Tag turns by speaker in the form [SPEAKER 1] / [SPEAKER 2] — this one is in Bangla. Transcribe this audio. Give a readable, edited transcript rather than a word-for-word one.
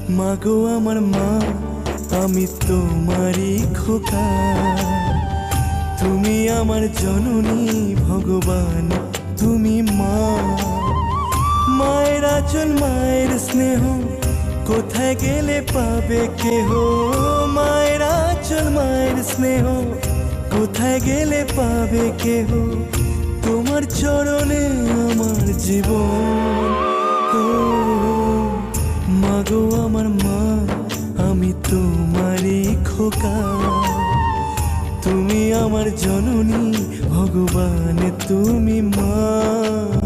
[SPEAKER 1] মাগো আমার মা, আমি তোমারই খোকা। তুমি আমার জননী, ভগবান তুমি মা। মায়ের আঁচল, মায়ের স্নেহ কোথায় গেলে পাবে কেহ। মায়ের আঁচল, মায়ের স্নেহ কোথায় গেলে পাবে কেহ। তোমার চরণে আমার জীবন। ও মাগো আমার মা, আমি তোমারই খোকা। তুমি আমার জননী, ভগবান তুমি মা।